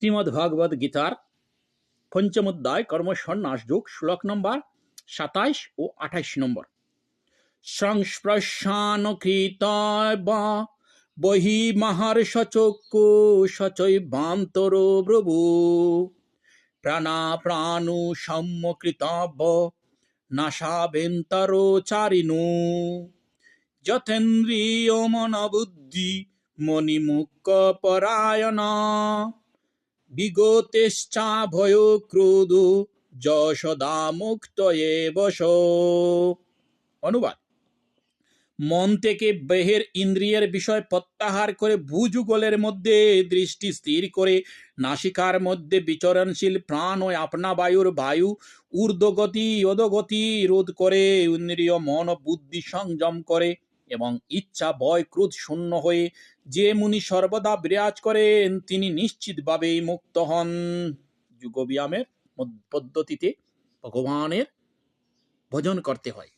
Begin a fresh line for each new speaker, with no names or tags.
শ্রীমদ্ গীতার পঞ্চম অধ্যায় কর্মসন্ন্যাস যোগ শ্লোক নম্বর 27 ও 28 নম্বর। সংস্পৃশানকৃতব বহি মহর্ষচক্ষু সচৈবান্তরো ব্রভু প্রাণাপ্রাণু সম্মকৃতব নাশাভ্যন্তরো চারিণু যতেন্দ্রিয় মনোবুদ্ধি মণিমুক্ত পরায়ণ বিগতেশ্চা ভয় ক্রোধ যশোদা মুক্ত বশ। অনুবাদ: মন থেকে বাহির ইন্দ্রিয়ের বিষয় প্রত্যাহার করে ভূযুগলের মধ্যে দৃষ্টি স্থির করে নাসিকার মধ্যে বিচরণশীল প্রাণ ও আপনা বায়ু ঊর্ধ্বগতি অধোগতি রোধ করে ইন্দ্রিয় মন ও বুদ্ধি সংযম করে এবং ইচ্ছা ভয় ক্রোধ শূন্য হয়ে যে মুনি সর্বদা বিরাজ করেন তিনি নিশ্চিতভাবেই মুক্ত হন। যোগব্যায়ামের পদ্ধতিতে ভগবানের ভজন করতে হয়।